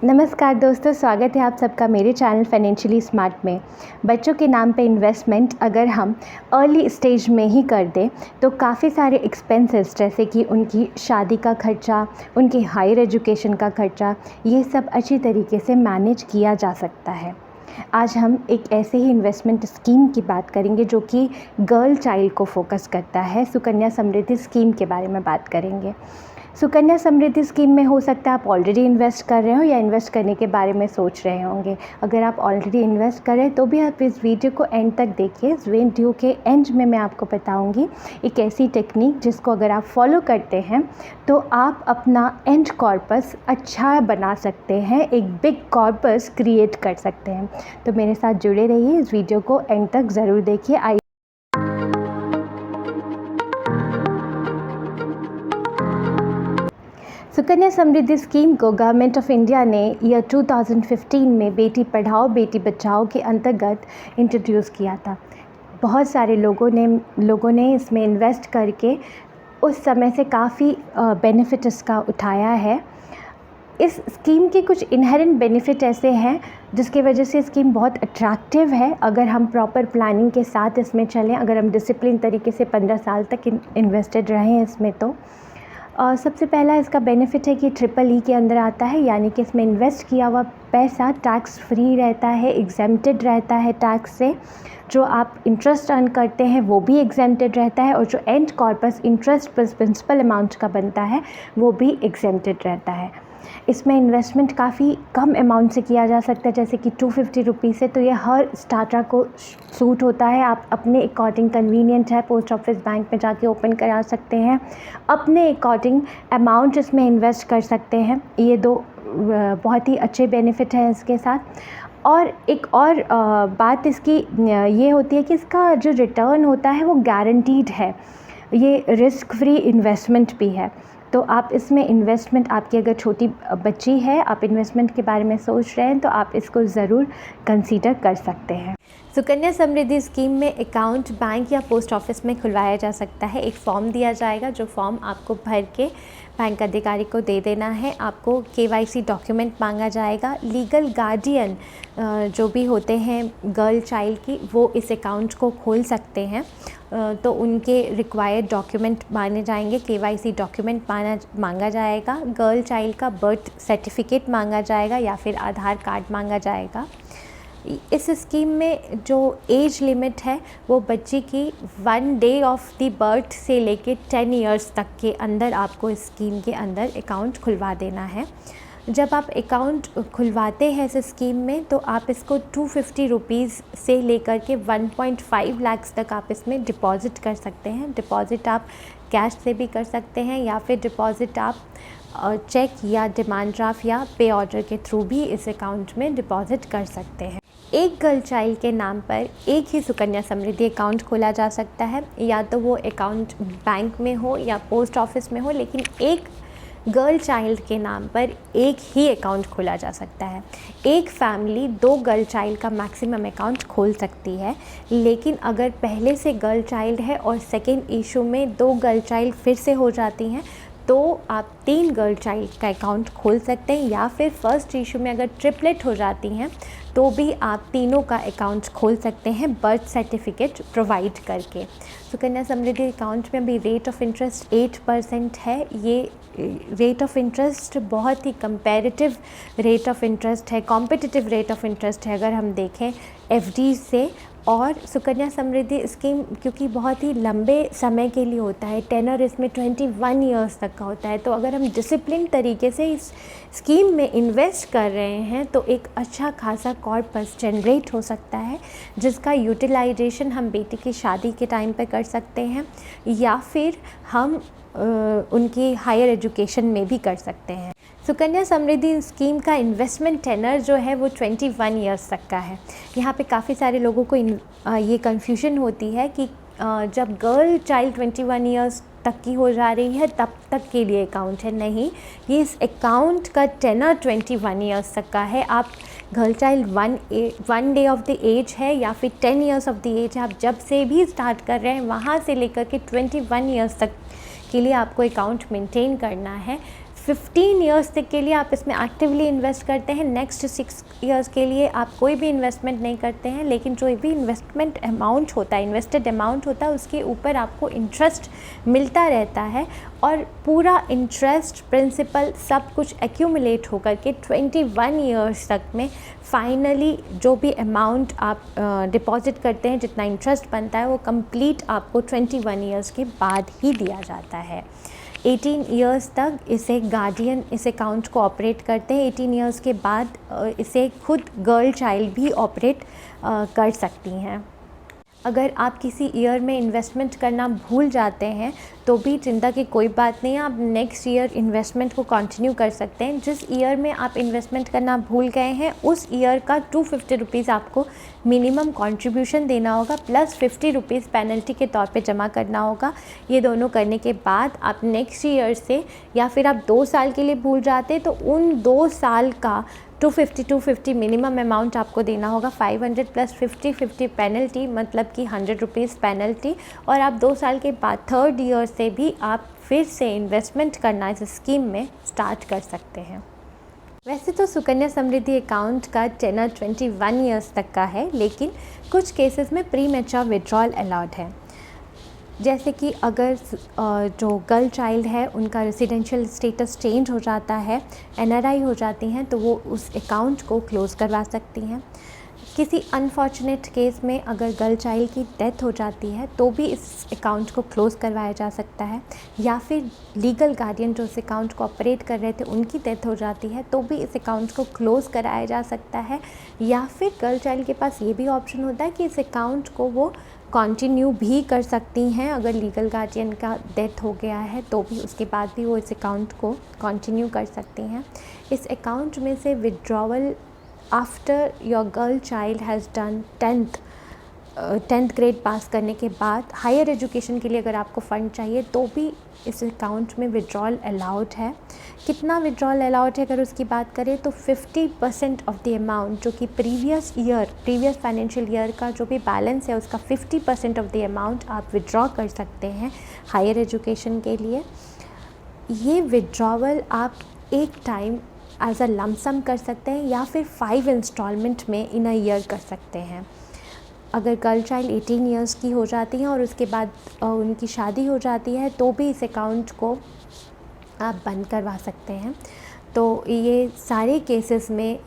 नमस्कार दोस्तों, स्वागत है आप सबका मेरे चैनल फाइनेंशियली स्मार्ट में। बच्चों के नाम पे इन्वेस्टमेंट अगर हम अर्ली स्टेज में ही कर दें तो काफ़ी सारे एक्सपेंसेस जैसे कि उनकी शादी का खर्चा, उनकी हायर एजुकेशन का खर्चा, ये सब अच्छी तरीके से मैनेज किया जा सकता है। आज हम एक ऐसे ही इन्वेस्टमेंट स्कीम की बात करेंगे जो कि गर्ल चाइल्ड को फोकस करता है। सुकन्या समृद्धि स्कीम के बारे में बात करेंगे। सुकन्या समृद्धि स्कीम में हो सकता है आप ऑलरेडी इन्वेस्ट कर रहे हो या इन्वेस्ट करने के बारे में सोच रहे होंगे। अगर आप ऑलरेडी इन्वेस्ट करें तो भी आप इस वीडियो को एंड तक देखिए। इस वीडियो के एंड में मैं आपको बताऊंगी एक ऐसी टेक्निक जिसको अगर आप फॉलो करते हैं तो आप अपना एंड कॉर्पस अच्छा बना सकते हैं, एक बिग कॉर्पस क्रिएट कर सकते हैं। तो मेरे साथ जुड़े रहिए, इस वीडियो को एंड तक ज़रूर देखिए। सुकन्या समृद्धि स्कीम को गवर्नमेंट ऑफ इंडिया ने ईयर 2015 में बेटी पढ़ाओ बेटी बचाओ के अंतर्गत इंट्रोड्यूस किया था। बहुत सारे लोगों ने इसमें इन्वेस्ट करके उस समय से काफ़ी बेनिफिट इसका उठाया है। इस स्कीम के कुछ इनहेरेंट बेनिफिट ऐसे हैं जिसकी वजह से स्कीम बहुत अट्रैक्टिव है। अगर हम प्रॉपर प्लानिंग के साथ इसमें चलें, अगर हम डिसिप्लिन तरीके से 15 साल तक इन्वेस्टेड रहें इसमें तो सबसे पहला इसका बेनिफिट है कि ट्रिपल ई के अंदर आता है, यानी कि इसमें इन्वेस्ट किया हुआ पैसा टैक्स फ्री रहता है, एग्जेम्प्टेड रहता है टैक्स से। जो आप इंटरेस्ट अर्न करते हैं वो भी एग्जेम्प्टेड रहता है और जो end corpus interest plus principal amount का बनता है वो भी एग्जेम्प्टेड रहता है। इसमें इन्वेस्टमेंट काफ़ी कम अमाउंट से किया जा सकता है, जैसे कि 250 रुपीज़ से, तो ये हर स्टार्टर को सूट होता है। आप अपने अकॉर्डिंग कन्वीनियंट है, पोस्ट ऑफिस बैंक में जाके ओपन करा सकते हैं, अपने अकॉर्डिंग अमाउंट इसमें इन्वेस्ट कर सकते हैं। ये दो बहुत ही अच्छे बेनिफिट हैं इसके साथ। और एक और बात इसकी ये होती है कि इसका जो रिटर्न होता है वो गारंटीड है। ये रिस्क फ्री इन्वेस्टमेंट भी है। तो आप इसमें इन्वेस्टमेंट, आपकी अगर छोटी बच्ची है, आप इन्वेस्टमेंट के बारे में सोच रहे हैं तो आप इसको ज़रूर कंसीडर कर सकते हैं। सुकन्या समृद्धि स्कीम में अकाउंट बैंक या पोस्ट ऑफिस में खुलवाया जा सकता है। एक फॉर्म दिया जाएगा, जो फॉर्म आपको भर के बैंक अधिकारी को दे देना है। आपको KYC डॉक्यूमेंट मांगा जाएगा। लीगल गार्डियन जो भी होते हैं गर्ल चाइल्ड की, वो इस अकाउंट को खोल सकते हैं। तो उनके रिक्वायर्ड डॉक्यूमेंट माने जाएंगे। KYC डॉक्यूमेंट मांगा जाएगा। गर्ल चाइल्ड का बर्थ सर्टिफिकेट मांगा जाएगा या फिर आधार कार्ड मांगा जाएगा। इस स्कीम में जो एज लिमिट है वो बच्ची की 1 डे ऑफ द बर्थ से लेके 10 इयर्स तक के अंदर आपको इस स्कीम के अंदर अकाउंट खुलवा देना है। जब आप अकाउंट खुलवाते हैं इस स्कीम में तो आप इसको 250 रुपीज़ से लेकर के 1.5 लाख तक आप इसमें डिपॉज़िट कर सकते हैं। डिपॉज़िट आप कैश से भी कर सकते हैं या फिर डिपॉज़िट आप चेक या डिमांड ड्राफ्ट या पे ऑर्डर के थ्रू भी इस अकाउंट में डिपॉज़िट कर सकते हैं। एक गर्ल चाइल्ड के नाम पर एक ही सुकन्या समृद्धि अकाउंट खोला जा सकता है, या तो वो अकाउंट बैंक में हो या पोस्ट ऑफिस में हो, लेकिन एक गर्ल चाइल्ड के नाम पर एक ही अकाउंट खोला जा सकता है। एक फैमिली 2 गर्ल चाइल्ड का मैक्सिमम अकाउंट खोल सकती है, लेकिन अगर पहले से गर्ल चाइल्ड है और सेकेंड इशू में 2 गर्ल चाइल्ड फिर से हो जाती हैं तो आप 3 गर्ल चाइल्ड का अकाउंट खोल सकते हैं, या फिर फर्स्ट इशू में अगर ट्रिपलेट हो जाती हैं तो भी आप तीनों का अकाउंट खोल सकते हैं बर्थ सर्टिफिकेट प्रोवाइड करके। सुकन्या समृद्धि अकाउंट में अभी रेट ऑफ इंटरेस्ट 8% है। ये रेट ऑफ इंटरेस्ट बहुत ही कंपैरेटिव रेट ऑफ इंटरेस्ट है, कॉम्पिटिटिव रेट ऑफ इंटरेस्ट है अगर हम देखें FD से। और सुकन्या समृद्धि स्कीम क्योंकि बहुत ही लंबे समय के लिए होता है, टेनर इसमें 21 इयर्स तक का होता है, तो अगर हम डिसिप्लिन तरीके से इस स्कीम में इन्वेस्ट कर रहे हैं तो एक अच्छा खासा कॉर्पस जनरेट हो सकता है, जिसका यूटिलाइजेशन हम बेटी की शादी के टाइम पे कर सकते हैं या फिर हम उनकी हायर एजुकेशन में भी कर सकते हैं। सुकन्या समृद्धि स्कीम का इन्वेस्टमेंट टेनर जो है वो 21 इयर्स तक का है। यहाँ पे काफ़ी सारे लोगों को ये कन्फ्यूजन होती है कि जब गर्ल चाइल्ड 21 इयर्स तक की हो जा रही है तब तक के लिए अकाउंट है। नहीं, ये इस अकाउंट का टेनर 21 इयर्स तक का है। आप girl child 1 day of the age है या फिर 10 इयर्स ऑफ द एज है, आप जब से भी स्टार्ट कर रहे हैं वहाँ से लेकर के 21 इयर्स तक के लिए आपको अकाउंट मेंटेन करना है। 15 ईयर्स तक के लिए आप इसमें एक्टिवली इन्वेस्ट करते हैं। नेक्स्ट 6 ईयर्स के लिए आप कोई भी इन्वेस्टमेंट नहीं करते हैं, लेकिन जो भी इन्वेस्टमेंट अमाउंट होता है, इन्वेस्टेड अमाउंट होता है, उसके ऊपर आपको इंटरेस्ट मिलता रहता है और पूरा इंटरेस्ट, प्रिंसिपल सब कुछ एक्यूमुलेट होकर के 21 ईयर्स तक में फाइनली जो भी अमाउंट आप डिपॉजिट करते हैं, जितना इंटरेस्ट बनता है, वो कंप्लीट आपको 21 ईयर्स के बाद ही दिया जाता है। 18 ईयर्स तक इसे गार्डियन इस अकाउंट को ऑपरेट करते हैं। 18 ईयर्स के बाद इसे खुद गर्ल चाइल्ड भी ऑपरेट कर सकती हैं। अगर आप किसी ईयर में इन्वेस्टमेंट करना भूल जाते हैं तो भी चिंता की कोई बात नहीं है, आप नेक्स्ट ईयर इन्वेस्टमेंट को कंटिन्यू कर सकते हैं। जिस ईयर में आप इन्वेस्टमेंट करना भूल गए हैं उस ईयर का 250 रुपीज़ आपको मिनिमम कंट्रीब्यूशन देना होगा, प्लस 50 रुपीज़ पेनल्टी के तौर पे जमा करना होगा। ये दोनों करने के बाद आप नेक्स्ट ईयर से, या फिर आप 2 साल के लिए भूल जाते तो उन 2 साल का 250 मिनिमम अमाउंट आपको देना होगा। 500 प्लस 50 पेनल्टी, मतलब कि 100 रुपीज़ पेनल्टी। और आप 2 साल के बाद 3rd ईयर से भी आप फिर से इन्वेस्टमेंट करना इस स्कीम में स्टार्ट कर सकते हैं। वैसे तो सुकन्या समृद्धि अकाउंट का टेनर 21 ईयर्स तक का है, लेकिन कुछ केसेस में प्री मैच्योर विड्रॉल अलाउड है। जैसे कि अगर जो गर्ल चाइल्ड है उनका रेसिडेंशियल स्टेटस चेंज हो जाता है, NRI हो जाती हैं, तो वो उस अकाउंट को क्लोज़ करवा सकती हैं। किसी अनफॉर्चुनेट केस में अगर गर्ल चाइल्ड की डेथ हो जाती है तो भी इस अकाउंट को क्लोज़ करवाया जा सकता है, या फिर लीगल गार्डियन जो इस अकाउंट को ऑपरेट कर रहे थे उनकी डेथ हो जाती है तो भी इस अकाउंट को क्लोज़ कराया जा सकता है। या फिर गर्ल चाइल्ड के पास ये भी ऑप्शन होता है कि इस अकाउंट को वो कंटिन्यू भी कर सकती हैं। अगर लीगल गार्डियन का डेथ हो गया है तो भी उसके बाद भी वो इस अकाउंट को कंटिन्यू कर सकती हैं। इस अकाउंट में से withdrawal after your girl child has done 10th grade pass करने के बाद हायर एजुकेशन के लिए अगर आपको फ़ंड चाहिए तो भी इस अकाउंट में विड्रॉल अलाउड है। कितना विड्रॉल अलाउड है अगर उसकी बात करें तो 50% ऑफ द अमाउंट, जो कि प्रीवियस फाइनेंशियल ईयर का जो भी बैलेंस है उसका 50% ऑफ द अमाउंट आप विड्रॉ कर सकते हैं हायर एजुकेशन के लिए। ये विड्रॉवल आप एक टाइम एज अ लमसम कर सकते हैं या फिर 5 इंस्टॉलमेंट में इन अ ईयर कर सकते हैं। अगर गर्ल चाइल्ड 18 ईयर्स की हो जाती हैं और उसके बाद उनकी शादी हो जाती है तो भी इस अकाउंट को आप बंद करवा सकते हैं। तो ये सारे केसेस में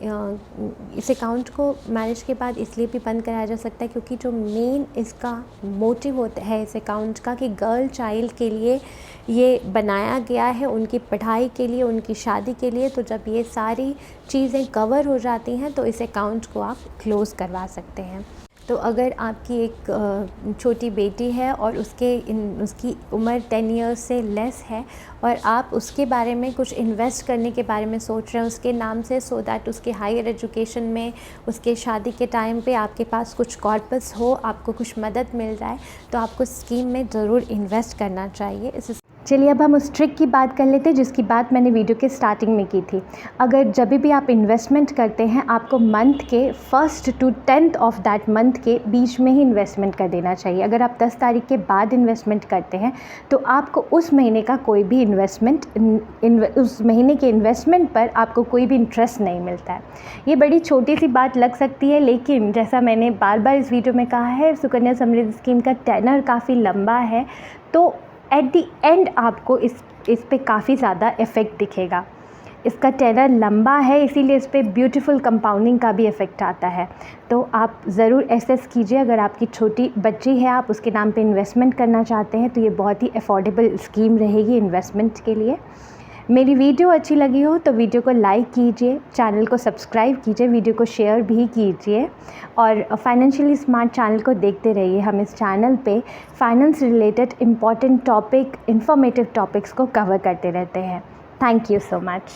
इस अकाउंट को मैरिज के बाद इसलिए भी बंद कराया जा सकता है क्योंकि जो मेन इसका मोटिव होता है इस अकाउंट का कि गर्ल चाइल्ड के लिए ये बनाया गया है, उनकी पढ़ाई के लिए, उनकी शादी के लिए। तो जब ये सारी चीज़ें कवर हो जाती हैं तो इस अकाउंट को आप क्लोज़ करवा सकते हैं। तो अगर आपकी एक छोटी बेटी है और उसकी उम्र 10 ईयर्स से लेस है और आप उसके बारे में कुछ इन्वेस्ट करने के बारे में सोच रहे हैं उसके नाम से, सो दैट उसके हायर एजुकेशन में, उसके शादी के टाइम पे आपके पास कुछ कॉर्पस हो, आपको कुछ मदद मिल जाए, तो आपको स्कीम में ज़रूर इन्वेस्ट करना चाहिए। चलिए अब हम उस ट्रिक की बात कर लेते हैं जिसकी बात मैंने वीडियो के स्टार्टिंग में की थी। अगर जब भी आप इन्वेस्टमेंट करते हैं आपको मंथ के 1st to 10th of that month के बीच में ही इन्वेस्टमेंट कर देना चाहिए। अगर आप 10 तारीख के बाद इन्वेस्टमेंट करते हैं तो आपको उस महीने का कोई भी उस महीने के इन्वेस्टमेंट पर आपको कोई भी इंटरेस्ट नहीं मिलता है। ये बड़ी छोटी सी बात लग सकती है, लेकिन जैसा मैंने बार बार इस वीडियो में कहा है, सुकन्या समृद्धि स्कीम का टेनर काफ़ी लंबा है, तो एट दी एंड आपको इस पे काफ़ी ज़्यादा इफ़ेक्ट दिखेगा। इसका टेनर लंबा है इसीलिए इस पे ब्यूटीफुल कंपाउंडिंग का भी इफ़ेक्ट आता है। तो आप ज़रूर एसेस कीजिए। अगर आपकी छोटी बच्ची है, आप उसके नाम पे इन्वेस्टमेंट करना चाहते हैं तो ये बहुत ही अफोर्डेबल स्कीम रहेगी इन्वेस्टमेंट के लिए। मेरी वीडियो अच्छी लगी हो तो वीडियो को लाइक कीजिए, चैनल को सब्सक्राइब कीजिए, वीडियो को शेयर भी कीजिए और फाइनेंशियली स्मार्ट चैनल को देखते रहिए। हम इस चैनल पे finance related important topic, informative topics को कवर करते रहते हैं। Thank you so much.